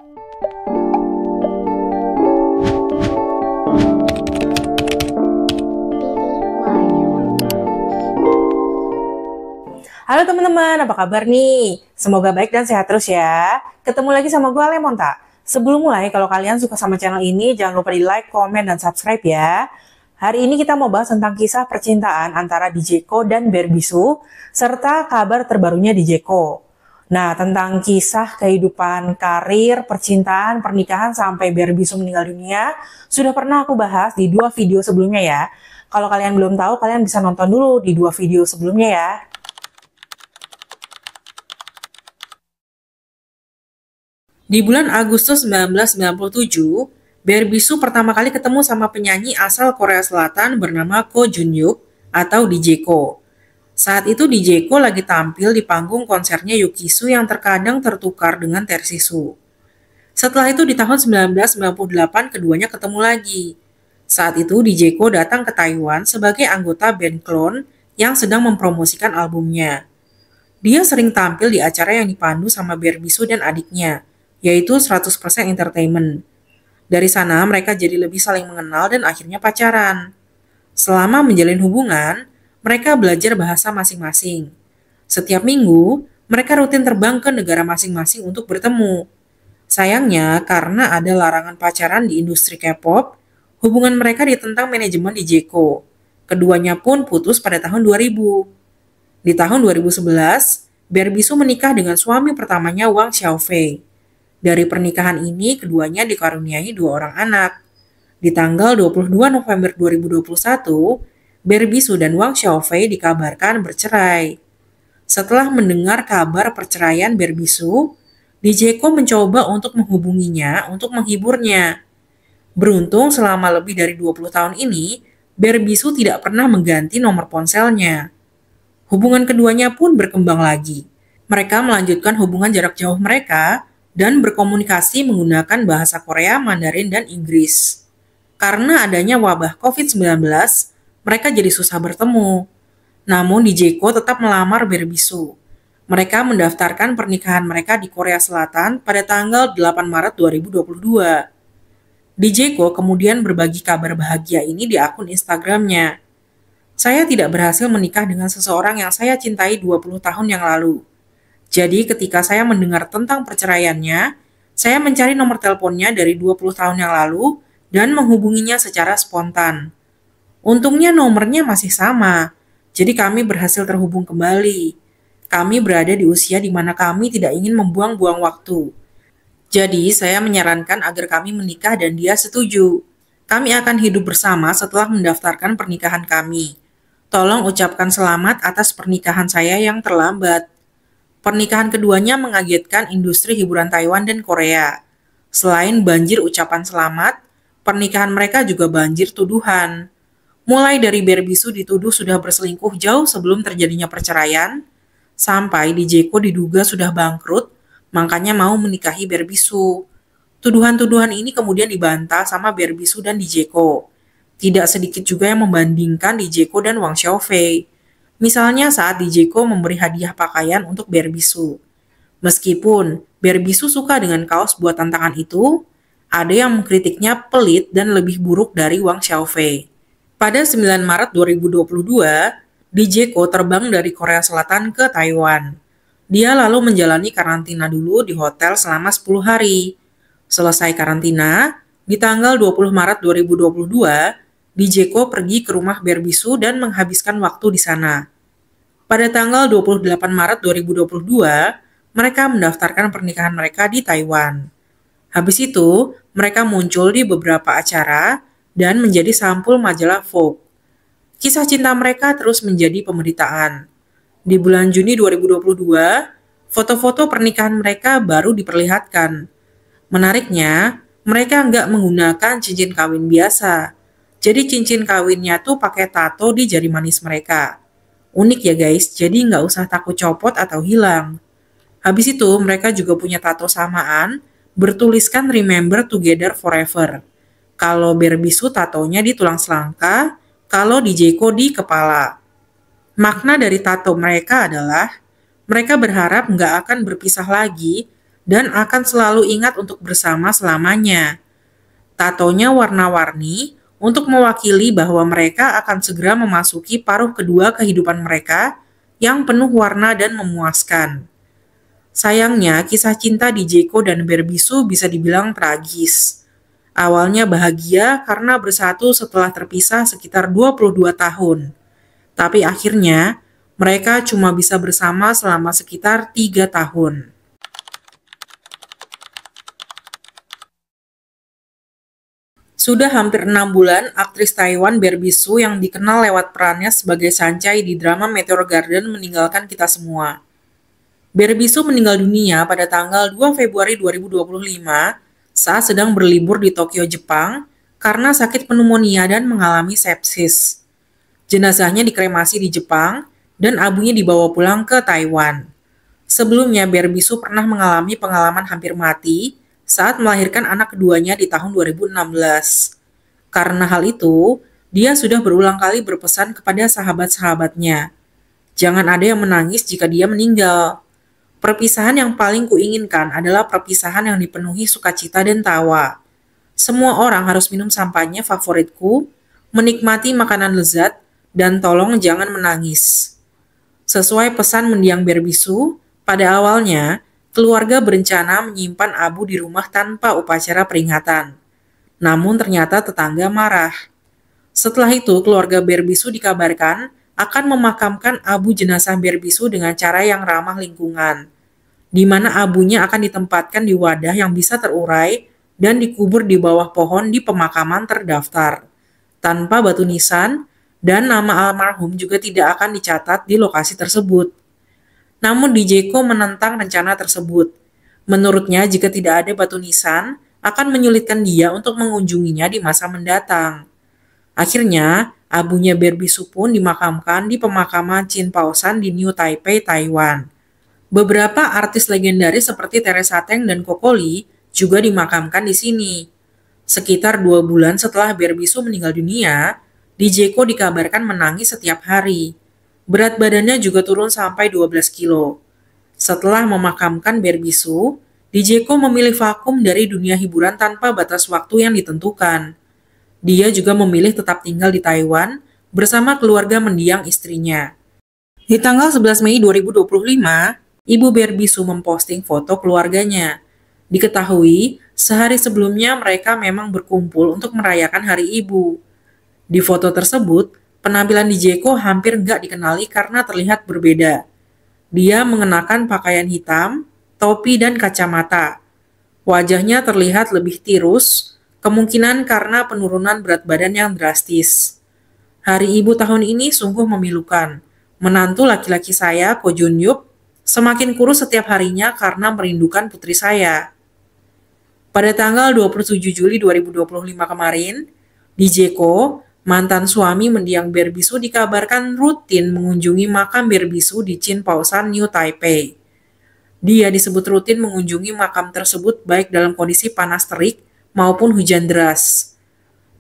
Halo teman-teman, apa kabar nih? Semoga baik dan sehat terus ya. Ketemu lagi sama gue Lemonta. Sebelum mulai, kalau kalian suka sama channel ini, jangan lupa di like, komen, dan subscribe ya. Hari ini kita mau bahas tentang kisah percintaan antara DJ Ko dan Berbisu, serta kabar terbarunya DJ Ko. Nah, tentang kisah kehidupan, karir, percintaan, pernikahan, sampai Berbisu meninggal dunia, sudah pernah aku bahas di 2 video sebelumnya ya. Kalau kalian belum tahu, kalian bisa nonton dulu di 2 video sebelumnya ya. Di bulan Agustus 1997, Berbisu pertama kali ketemu sama penyanyi asal Korea Selatan bernama Ko Junyuk atau DJ Ko. Saat itu DJ Ko lagi tampil di panggung konsernya Yukisu yang terkadang tertukar dengan Tersisu. Setelah itu di tahun 1998 keduanya ketemu lagi. Saat itu DJ Ko datang ke Taiwan sebagai anggota band Clone yang sedang mempromosikan albumnya. Dia sering tampil di acara yang dipandu sama Berbisu dan adiknya, yaitu 100% Entertainment. Dari sana mereka jadi lebih saling mengenal dan akhirnya pacaran. Selama menjalin hubungan, mereka belajar bahasa masing-masing. Setiap minggu, mereka rutin terbang ke negara masing-masing untuk bertemu. Sayangnya, karena ada larangan pacaran di industri K-pop, hubungan mereka ditentang manajemen DJ Ko. Keduanya pun putus pada tahun 2000. Di tahun 2011, Berbisu menikah dengan suami pertamanya Wang Xiaofei. Dari pernikahan ini, keduanya dikaruniai 2 orang anak. Di tanggal 22 November 2021, Berbisu dan Wang Xiaofei dikabarkan bercerai. Setelah mendengar kabar perceraian Berbisu, DJ Ko mencoba untuk menghubunginya untuk menghiburnya. Beruntung selama lebih dari 20 tahun ini, Berbisu tidak pernah mengganti nomor ponselnya. Hubungan keduanya pun berkembang lagi. Mereka melanjutkan hubungan jarak jauh mereka dan berkomunikasi menggunakan bahasa Korea, Mandarin, dan Inggris. Karena adanya wabah COVID-19, mereka jadi susah bertemu. Namun DJ Ko tetap melamar Berbisu. Mereka mendaftarkan pernikahan mereka di Korea Selatan pada tanggal 8 Maret 2022. DJ Ko kemudian berbagi kabar bahagia ini di akun Instagramnya. Saya tidak berhasil menikah dengan seseorang yang saya cintai 20 tahun yang lalu. Jadi ketika saya mendengar tentang perceraiannya, saya mencari nomor teleponnya dari 20 tahun yang lalu dan menghubunginya secara spontan. Untungnya nomornya masih sama, jadi kami berhasil terhubung kembali. Kami berada di usia di mana kami tidak ingin membuang-buang waktu. Jadi saya menyarankan agar kami menikah dan dia setuju. Kami akan hidup bersama setelah mendaftarkan pernikahan kami. Tolong ucapkan selamat atas pernikahan saya yang terlambat. Pernikahan keduanya mengagetkan industri hiburan Taiwan dan Korea. Selain banjir ucapan selamat, pernikahan mereka juga banjir tuduhan. Mulai dari Berbisu dituduh sudah berselingkuh jauh sebelum terjadinya perceraian, sampai DJ Ko diduga sudah bangkrut, makanya mau menikahi Berbisu. Tuduhan-tuduhan ini kemudian dibantah sama Berbisu dan DJ Ko. Tidak sedikit juga yang membandingkan DJ Ko dan Wang Xiaofei. Misalnya saat DJ Ko memberi hadiah pakaian untuk Berbisu. Meskipun Berbisu suka dengan kaos buatan tangan itu, ada yang mengkritiknya pelit dan lebih buruk dari Wang Xiaofei. Pada 9 Maret 2022, DJ Ko terbang dari Korea Selatan ke Taiwan. Dia lalu menjalani karantina dulu di hotel selama 10 hari. Selesai karantina, di tanggal 20 Maret 2022, DJ Ko pergi ke rumah Berbisu dan menghabiskan waktu di sana. Pada tanggal 28 Maret 2022, mereka mendaftarkan pernikahan mereka di Taiwan. Habis itu, mereka muncul di beberapa acara dan menjadi sampul majalah Vogue. Kisah cinta mereka terus menjadi pemberitaan. Di bulan Juni 2022, foto-foto pernikahan mereka baru diperlihatkan. Menariknya, mereka nggak menggunakan cincin kawin biasa. Jadi cincin kawinnya tuh pakai tato di jari manis mereka. Unik ya guys, jadi nggak usah takut copot atau hilang. Habis itu mereka juga punya tato samaan, bertuliskan Remember Together Forever. Kalau Berbisu tatonya di tulang selangka, kalau DJ Ko di kepala. Makna dari tato mereka adalah, mereka berharap nggak akan berpisah lagi, dan akan selalu ingat untuk bersama selamanya. Tatonya warna-warni untuk mewakili bahwa mereka akan segera memasuki paruh kedua kehidupan mereka yang penuh warna dan memuaskan. Sayangnya, kisah cinta di Jeko dan Berbisu bisa dibilang tragis. Awalnya bahagia karena bersatu setelah terpisah sekitar 22 tahun. Tapi akhirnya, mereka cuma bisa bersama selama sekitar 3 tahun. Sudah hampir 6 bulan, aktris Taiwan Berbisu yang dikenal lewat perannya sebagai Sancai di drama Meteor Garden meninggalkan kita semua. Berbisu meninggal dunia pada tanggal 2 Februari 2025 saat sedang berlibur di Tokyo, Jepang karena sakit pneumonia dan mengalami sepsis. Jenazahnya dikremasi di Jepang dan abunya dibawa pulang ke Taiwan. Sebelumnya, Berbisu pernah mengalami pengalaman hampir mati saat melahirkan anak keduanya di tahun 2016. Karena hal itu, dia sudah berulang kali berpesan kepada sahabat-sahabatnya, jangan ada yang menangis jika dia meninggal. Perpisahan yang paling kuinginkan adalah perpisahan yang dipenuhi sukacita dan tawa. Semua orang harus minum sampahnya favoritku, menikmati makanan lezat, dan tolong jangan menangis. Sesuai pesan mendiang Berbisu, pada awalnya, keluarga berencana menyimpan abu di rumah tanpa upacara peringatan. Namun ternyata tetangga marah. Setelah itu, keluarga Berbisu dikabarkan akan memakamkan abu jenazah Berbisu dengan cara yang ramah lingkungan, di mana abunya akan ditempatkan di wadah yang bisa terurai dan dikubur di bawah pohon di pemakaman terdaftar, tanpa batu nisan, dan nama almarhum juga tidak akan dicatat di lokasi tersebut. Namun Dijeko menentang rencana tersebut. Menurutnya jika tidak ada batu nisan, akan menyulitkan dia untuk mengunjunginya di masa mendatang. Akhirnya, abunya Berbisu pun dimakamkan di pemakaman Chinpaoshan di New Taipei, Taiwan. Beberapa artis legendaris seperti Teresa Teng dan Coco Lee juga dimakamkan di sini. Sekitar 2 bulan setelah Berbisu meninggal dunia, Dijeko dikabarkan menangis setiap hari. Berat badannya juga turun sampai 12 kilo. Setelah memakamkan Berbisu, Dijeko memilih vakum dari dunia hiburan tanpa batas waktu yang ditentukan. Dia juga memilih tetap tinggal di Taiwan bersama keluarga mendiang istrinya. Di tanggal 11 Mei 2025, Ibu Berbisu memposting foto keluarganya. Diketahui, sehari sebelumnya mereka memang berkumpul untuk merayakan Hari Ibu. Di foto tersebut, penampilan Dijeko hampir nggak dikenali karena terlihat berbeda. Dia mengenakan pakaian hitam, topi, dan kacamata. Wajahnya terlihat lebih tirus, kemungkinan karena penurunan berat badan yang drastis. Hari Ibu tahun ini sungguh memilukan. Menantu laki-laki saya, Ko Junyup, semakin kurus setiap harinya karena merindukan putri saya. Pada tanggal 27 Juli 2025 kemarin, Dijeko, mantan suami mendiang Berbisu, dikabarkan rutin mengunjungi makam Berbisu di Chinpaoshan, New Taipei. Dia disebut rutin mengunjungi makam tersebut baik dalam kondisi panas terik maupun hujan deras.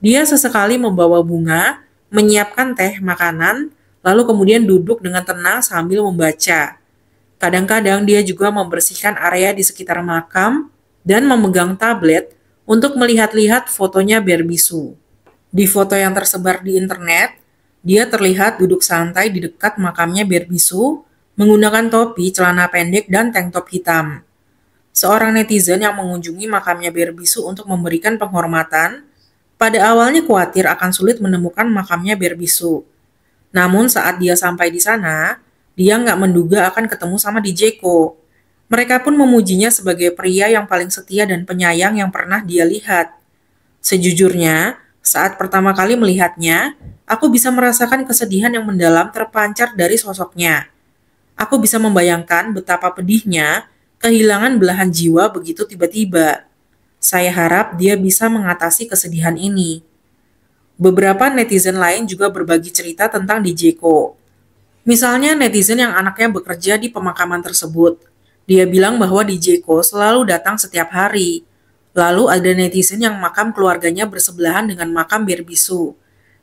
Dia sesekali membawa bunga, menyiapkan teh, makanan, lalu kemudian duduk dengan tenang sambil membaca. Kadang-kadang dia juga membersihkan area di sekitar makam dan memegang tablet untuk melihat-lihat fotonya Berbisu. Di foto yang tersebar di internet, dia terlihat duduk santai di dekat makamnya Berbisu, menggunakan topi, celana pendek, dan tank top hitam. Seorang netizen yang mengunjungi makamnya Berbisu untuk memberikan penghormatan, pada awalnya khawatir akan sulit menemukan makamnya Berbisu. Namun saat dia sampai di sana, dia nggak menduga akan ketemu sama Dijeko. Mereka pun memujinya sebagai pria yang paling setia dan penyayang yang pernah dia lihat. Sejujurnya, saat pertama kali melihatnya, aku bisa merasakan kesedihan yang mendalam terpancar dari sosoknya. Aku bisa membayangkan betapa pedihnya kehilangan belahan jiwa begitu tiba-tiba. Saya harap dia bisa mengatasi kesedihan ini. Beberapa netizen lain juga berbagi cerita tentang Dijeko. Misalnya netizen yang anaknya bekerja di pemakaman tersebut. Dia bilang bahwa Dijeko selalu datang setiap hari. Lalu ada netizen yang makam keluarganya bersebelahan dengan makam Berbisu.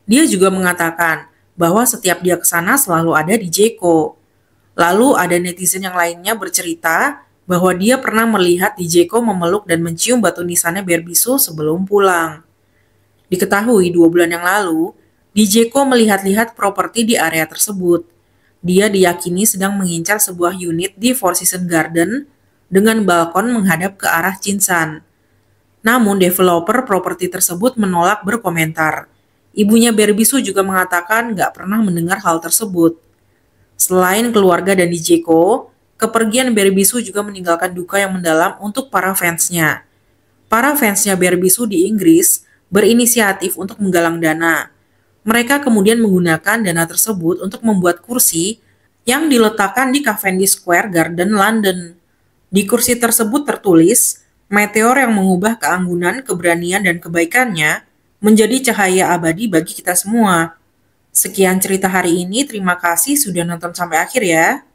Dia juga mengatakan bahwa setiap dia ke sana selalu ada Dijeko. Lalu ada netizen yang lainnya bercerita bahwa dia pernah melihat Dijeko memeluk dan mencium batu nisannya Berbisu sebelum pulang. Diketahui 2 bulan yang lalu, Dijeko melihat-lihat properti di area tersebut. Dia diyakini sedang mengincar sebuah unit di Four Seasons Garden dengan balkon menghadap ke arah Jinsan. Namun developer properti tersebut menolak berkomentar. Ibunya Berbisu juga mengatakan nggak pernah mendengar hal tersebut. Selain keluarga dan Dijeko, kepergian Berbisu juga meninggalkan duka yang mendalam untuk para fansnya. Para fansnya Berbisu di Inggris berinisiatif untuk menggalang dana. Mereka kemudian menggunakan dana tersebut untuk membuat kursi yang diletakkan di Cavendish Square Garden, London. Di kursi tersebut tertulis, meteor yang mengubah keanggunan, keberanian, dan kebaikannya menjadi cahaya abadi bagi kita semua. Sekian cerita hari ini, terima kasih sudah nonton sampai akhir ya.